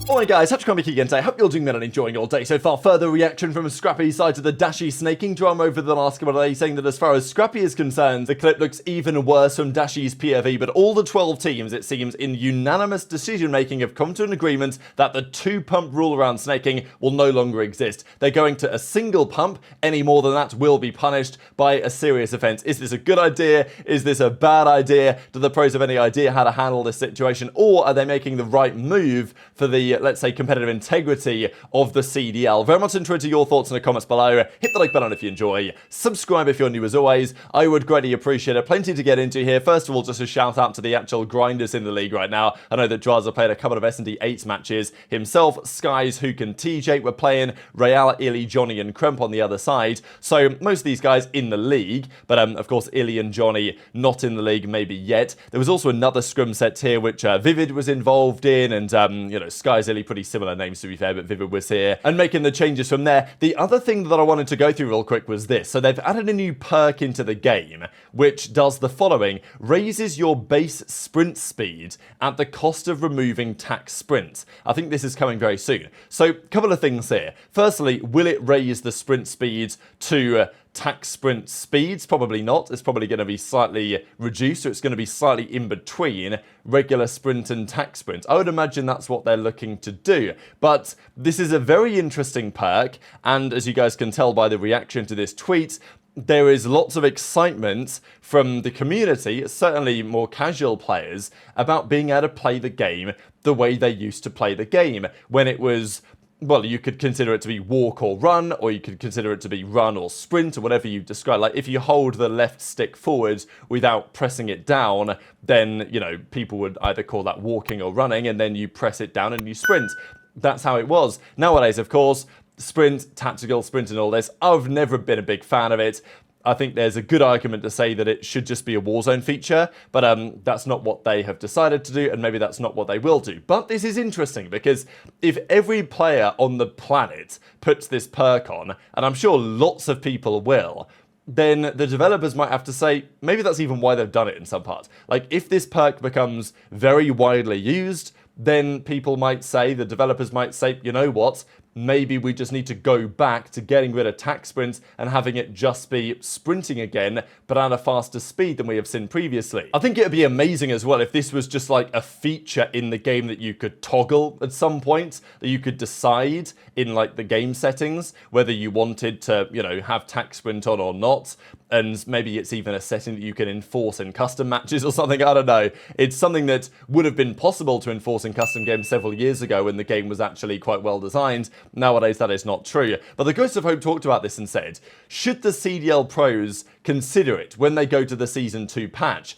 Alright guys, Kremp again today. Hope you're doing well and enjoying your day so far. Further reaction from Scrappy's side to the Dashy snaking drama over the last couple of days, saying that as far as Scrappy is concerned, the clip looks even worse from Dashy's POV, but all the 12 teams, it seems, in unanimous decision making have come to an agreement that the 2-pump rule around snaking will no longer exist. They're going to a single pump. Any more than that will be punished by a serious offense. Is this a good idea? Is this a bad idea? Do the pros have any idea how to handle this situation? Or are they making the right move for the, let's say, competitive integrity of the CDL? Very much interested in your thoughts in the comments below. Hit the like button if you enjoy. Subscribe if you're new as always. I would greatly appreciate it. Plenty to get into here. First of all, just a shout out to the actual grinders in the league right now. I know that Drazah played a couple of S&D 8s matches. Himself, Skyz, Huke and TJ were playing. ReeaL, Illy, Johnny and Kremp on the other side. So most of these guys in the league, but of course Illy and Johnny not in the league maybe yet. There was also another scrum set here which Vivid was involved in, and you know, Skyz, Illy, pretty similar names to be fair, but Vivid was here and making the changes from there. The other thing that I wanted to go through real quick was this. So they've added a new perk into the game which does the following: raises your base sprint speed at the cost of removing tac sprints. I think this is coming very soon. So a couple of things here. Firstly, will it raise the sprint speed to tac sprint speeds? Probably not. It's probably going to be slightly reduced, or it's going to be slightly in between regular sprint and tac sprint. I would imagine that's what they're looking to do. But this is a very interesting perk, and as you guys can tell by the reaction to this tweet, there is lots of excitement from the community, certainly more casual players, about being able to play the game the way they used to play the game, when it was, well, you could consider it to be walk or run, or you could consider it to be run or sprint, or whatever you describe. Like, if you hold the left stick forward without pressing it down, then, you know, people would either call that walking or running, and then you press it down and you sprint. That's how it was. Nowadays, of course, sprint, tactical sprint and all this, I've never been a big fan of it. I think there's a good argument to say that it should just be a Warzone feature, but that's not what they have decided to do, and maybe that's not what they will do. But this is interesting, because if every player on the planet puts this perk on, and I'm sure lots of people will, then the developers might have to say, maybe that's even why they've done it in some parts. Like, if this perk becomes very widely used, then people might say, the developers might say, you know what, maybe we just need to go back to getting rid of tac sprints and having it just be sprinting again, but at a faster speed than we have seen previously. I think it would be amazing as well if this was just like a feature in the game that you could toggle at some point, that you could decide in like the game settings whether you wanted to, you know, have tac sprint on or not. And maybe it's even a setting that you can enforce in custom matches or something, I don't know. It's something that would have been possible to enforce in custom games several years ago when the game was actually quite well designed. Nowadays that is not true. But the Ghost of Hope talked about this and said, should the CDL pros consider it when they go to the Season 2 patch?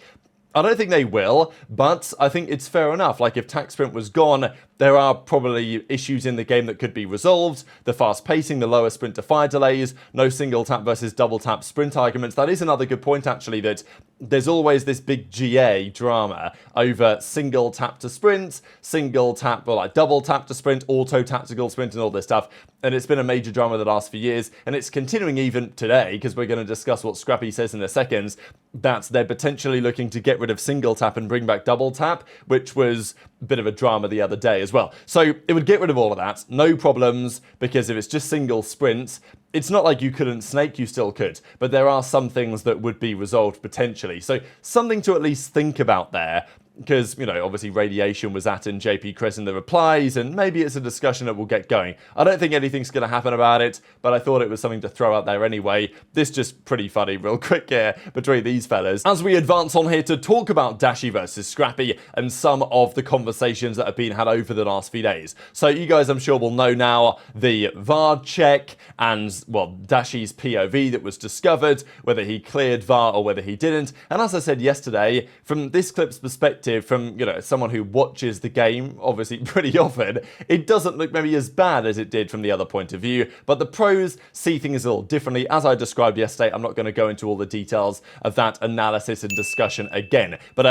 I don't think they will, but I think it's fair enough. Like, if tac sprint was gone, there are probably issues in the game that could be resolved. The fast pacing, the lower sprint to fire delays, no single tap versus double tap sprint arguments. That is another good point, actually, that there's always this big GA drama over single tap to sprint, single tap, or like double tap to sprint, auto tactical sprint and all this stuff. And it's been a major drama that lasts for years, and it's continuing even today, because we're going to discuss what Scrappy says in a second, that they're potentially looking to get rid of single tap and bring back double tap, which was a bit of a drama the other day as well. So it would get rid of all of that, no problems, because if it's just single sprints, it's not like you couldn't snake, you still could, but there are some things that would be resolved potentially. So something to at least think about there, because, you know, obviously Radiation was at in JP Chris in the replies, and maybe it's a discussion that will get going. I don't think anything's going to happen about it, but I thought it was something to throw out there anyway. This just pretty funny real quick here between these fellas. As we advance on here to talk about Dashy versus Scrappy and some of the conversations that have been had over the last few days. So you guys, I'm sure, will know now the VAR check and, well, Dashy's POV that was discovered, whether he cleared VAR or whether he didn't. And as I said yesterday, from this clip's perspective, from, you know, someone who watches the game obviously pretty often, it doesn't look maybe as bad as it did from the other point of view, but the pros see things a little differently. As I described yesterday, I'm not going to go into all the details of that analysis and discussion again, but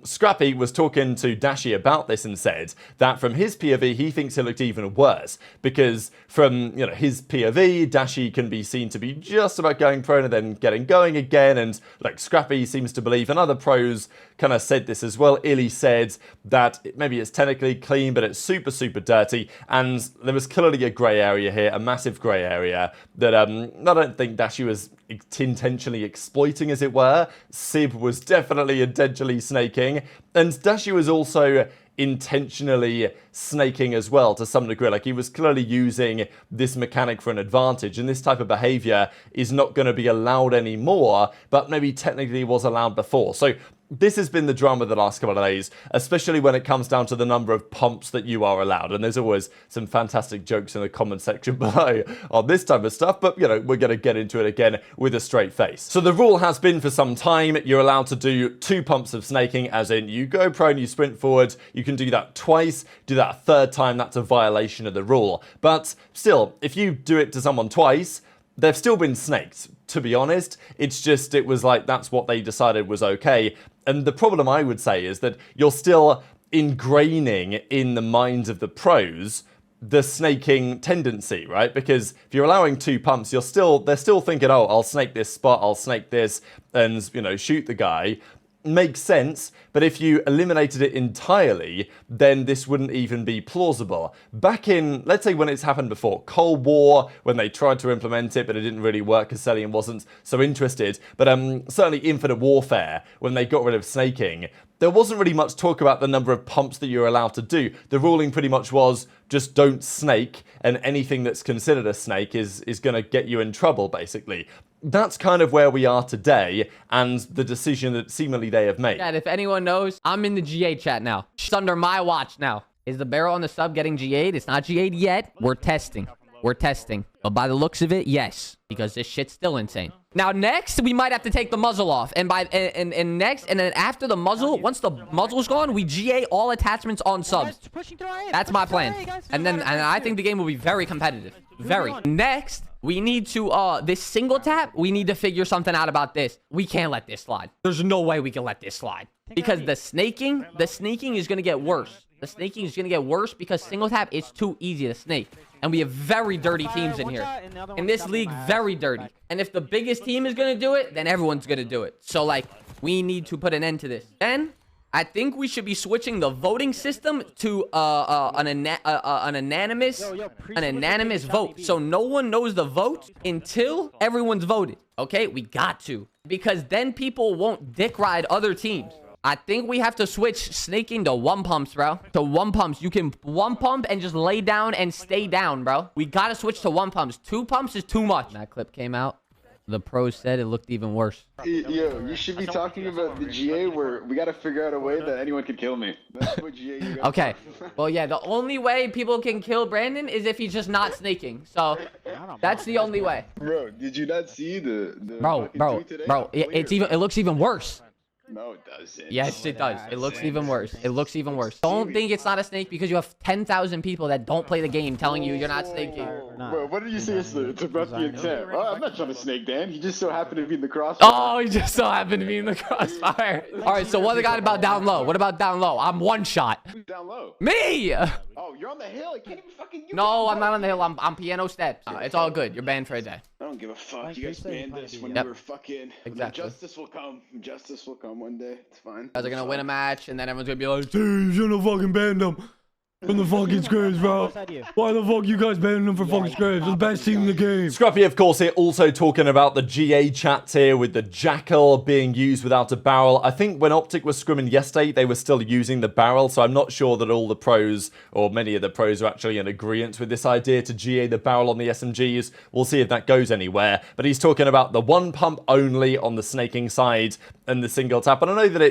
Scrappy was talking to Dashy about this and said that from his POV he thinks it looked even worse, because from, you know, his POV, Dashy can be seen to be just about going prone and then getting going again, and like Scrappy seems to believe, and other pros kind of said this as well, clearly said that maybe it's technically clean, but it's super, super dirty. And there was clearly a grey area here, a massive grey area that I don't think Dashy was intentionally exploiting, as it were. Sib was definitely intentionally snaking, and Dashy was also intentionally snaking as well to some degree. Like, he was clearly using this mechanic for an advantage, and this type of behavior is not going to be allowed anymore, but maybe technically was allowed before. So this has been the drama the last couple of days, especially when it comes down to the number of pumps that you are allowed. And there's always some fantastic jokes in the comment section below on this type of stuff, but, you know, we're going to get into it again with a straight face. So the rule has been for some time, you're allowed to do 2 pumps of snaking, as in you go prone, you sprint forward. You can do that twice. Do that a third time, that's a violation of the rule. But still, if you do it to someone twice, they've still been snaked, to be honest. It's just, it was like, that's what they decided was okay. And the problem, I would say, is that you're still ingraining in the minds of the pros the snaking tendency, right? Because if you're allowing 2 pumps, they're still thinking, oh, I'll snake this spot, I'll snake this, and, you know, shoot the guy. Makes sense, but if you eliminated it entirely, then this wouldn't even be plausible. Back in, let's say when it's happened before, Cold War, when they tried to implement it, but it didn't really work because Cellium wasn't so interested, but certainly Infinite Warfare, when they got rid of snaking, there wasn't really much talk about the number of pumps that you're allowed to do. The ruling pretty much was, just don't snake, and anything that's considered a snake is going to get you in trouble, basically. That's kind of where we are today, and the decision that seemingly they have made. And if anyone knows, I'm in the GA chat now. It's under my watch now. Is the barrel on the sub getting GA'd? It's not GA'd yet. We're testing. We're testing. But by the looks of it, yes. Because this shit's still insane. Now, next, we might have to take the muzzle off. And then after the muzzle, once the muzzle's gone, we GA all attachments on subs. That's my plan. And I think the game will be very competitive. Very. Next, we need to, this single tap, we need to figure something out about this. We can't let this slide. There's no way we can let this slide. Because the snaking is going to get worse. The snaking is going to get worse because single tap is too easy to snake. And we have very dirty teams in here. In this league, very dirty. And if the biggest team is going to do it, then everyone's going to do it. So, like, we need to put an end to this. Then, I think we should be switching the voting system to an unanimous vote. So no one knows the vote until everyone's voted. Okay? We got to. Because then people won't dick ride other teams. I think we have to switch snaking to 1 pumps, bro. To 1 pumps. You can 1 pump and just lay down and stay down, bro. We got to switch to 1 pumps. 2 pumps is too much. That clip came out. The pros said it looked even worse. Yo, you should be talking about the GA where we gotta figure out a way that anyone can kill me. That's what GA you got. Okay. Well, yeah, the only way people can kill Brandon is if he's just not snaking. So, that's the only way. Bro, did you not see the Bro, it looks even worse. No, it doesn't. Yes, it does. It looks even worse. It looks even worse. Don't think it's not a snake because you have 10,000 people that don't play the game telling you you're not snaking. Bro, what did you say? It's about the intent. Oh, I'm not trying to snake Dan. He just so happened to be in the crossfire. Oh, he just so happened to be in the crossfire. All right, so what about down low? What about down low? I'm 1 shot. Who's down low? Me! Oh, you're on the hill. I can't even fucking... No, I'm not on the hill. I'm piano steps. It's all good. You're banned for a day. I don't give a fuck. You guys banned us when you were fucking... Exactly. Justice will come. Justice will come one day. It's fine. You guys are gonna win a match, and then everyone's gonna be like, "Dude, you shouldn't have fucking banned them from the fucking scrims, bro. Why the fuck you guys banning them for fucking scrims? They're the best team in the game." Scrappy, of course, here also talking about the GA chat here with the Jackal being used without a barrel. I think when OpTic was scrimming yesterday, they were still using the barrel, so I'm not sure that all the pros, or many of the pros, are actually in agreement with this idea to GA the barrel on the SMGs. We'll see if that goes anywhere. But he's talking about the 1 pump only on the snaking side and the single tap. And I know that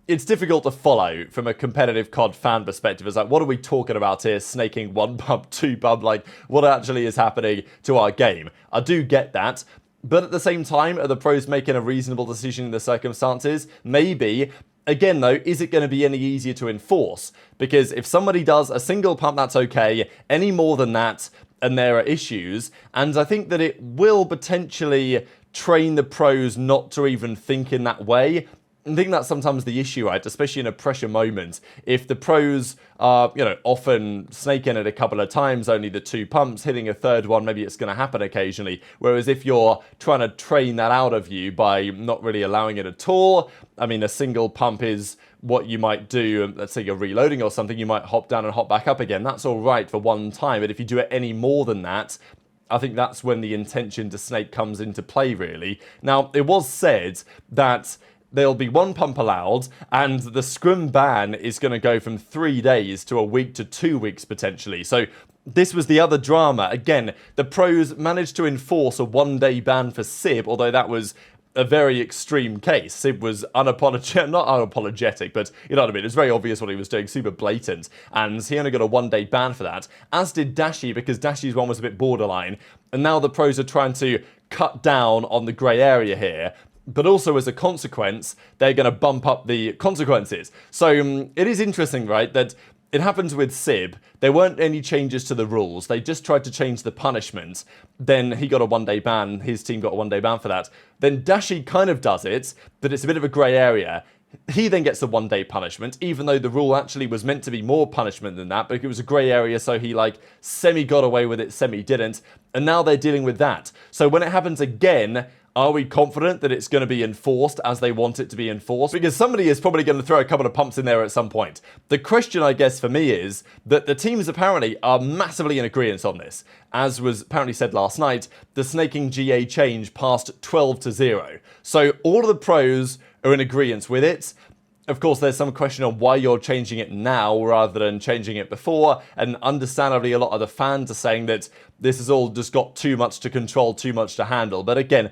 it's difficult to follow from a competitive COD fan perspective. It's like, what are we talking about here? Snaking 1 pump, 2 pump, like what actually is happening to our game? I do get that. But at the same time, are the pros making a reasonable decision in the circumstances? Maybe. Again, though, is it going to be any easier to enforce? Because if somebody does a single pump, that's okay. Any more than that, and there are issues. And I think that it will potentially train the pros not to even think in that way. I think that's sometimes the issue, right? Especially in a pressure moment. If the pros are, you know, often snaking it a couple of times, only the 2 pumps, hitting a third one, maybe it's going to happen occasionally. Whereas if you're trying to train that out of you by not really allowing it at all, I mean, a single pump is what you might do. Let's say you're reloading or something, you might hop down and hop back up again. That's all right for one time. But if you do it any more than that, I think that's when the intention to snake comes into play, really. Now, it was said that there'll be 1 pump allowed, and the scrim ban is going to go from 3 days to a week to 2 weeks, potentially. So this was the other drama. Again, the pros managed to enforce a 1-day ban for Sib, although that was a very extreme case. Sib was not unapologetic, but you know what I mean. It was very obvious what he was doing, super blatant, and he only got a 1-day ban for that, as did Dashy, because Dashy's one was a bit borderline, and now the pros are trying to cut down on the grey area here. But also, as a consequence, they're going to bump up the consequences. So it is interesting, right, that it happens with Sib. There weren't any changes to the rules. They just tried to change the punishment. Then he got a 1-day ban. His team got a 1-day ban for that. Then Dashy kind of does it, but it's a bit of a grey area. He then gets a 1-day punishment, even though the rule actually was meant to be more punishment than that, but it was a grey area, so he like semi got away with it, semi didn't. And now they're dealing with that. So when it happens again, are we confident that it's going to be enforced as they want it to be enforced? Because somebody is probably going to throw a couple of pumps in there at some point. The question, I guess, for me is that the teams apparently are massively in agreement on this. As was apparently said last night, the snaking GA change passed 12-0. So all of the pros are in agreement with it. Of course, there's some question on why you're changing it now rather than changing it before, and understandably a lot of the fans are saying that this has all just got too much to control, too much to handle. But again,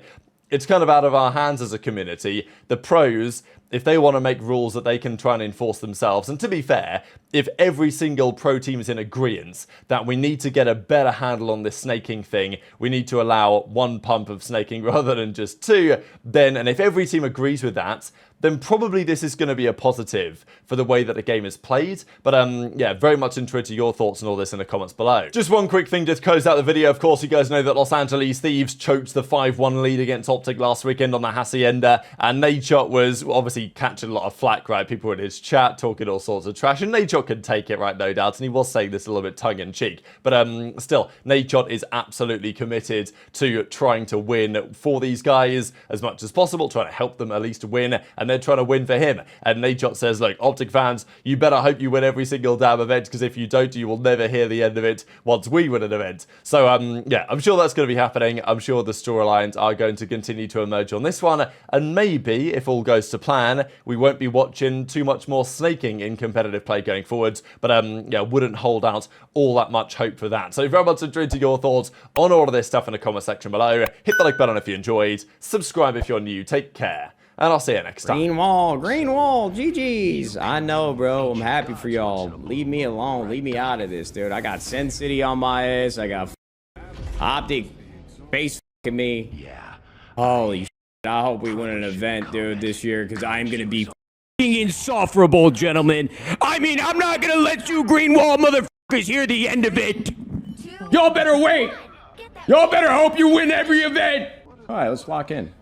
it's kind of out of our hands as a community. The pros, if they want to make rules that they can try and enforce themselves, and to be fair, if every single pro team is in agreement that we need to get a better handle on this snaking thing, we need to allow 1 pump of snaking rather than just 2, then, and if every team agrees with that, then probably this is going to be a positive for the way that the game is played. But yeah, very much interested to your thoughts on all this in the comments below. Just one quick thing to close out the video. Of course, you guys know that Los Angeles Thieves choked the 5-1 lead against OpTic last weekend on the Hacienda, and Nadeshot was obviously catching a lot of flack, right? People in his chat talking all sorts of trash, and Nadeshot could take it, right? No doubt, and he was saying this a little bit tongue-in-cheek. But still, Nadeshot is absolutely committed to trying to win for these guys as much as possible, trying to help them at least win, and they're trying to win for him. And Nadeshot says, look, OpTic fans, you better hope you win every single damn event, because if you don't, you will never hear the end of it once we win an event. So yeah, I'm sure that's going to be happening. I'm sure the storylines are going to continue to emerge on this one, and maybe, if all goes to plan, we won't be watching too much more snaking in competitive play going forwards. But yeah, wouldn't hold out all that much hope for that. So very much interested to your thoughts on all of this stuff in the comment section below. Hit the like button if you enjoyed, subscribe if you're new, take care, and I'll see you next time. Green wall, GG's. I know, bro. I'm happy for y'all. Leave me alone. Leave me out of this, dude. I got Sin City on my ass. I got OpTic face f***ing me. Yeah. Holy shit. I hope we win an event, dude, this year, because I'm going to be f***ing insufferable, gentlemen. I mean, I'm not going to let you green wall motherfuckers hear the end of it. Y'all better wait. Y'all better hope you win every event. All right, let's lock in.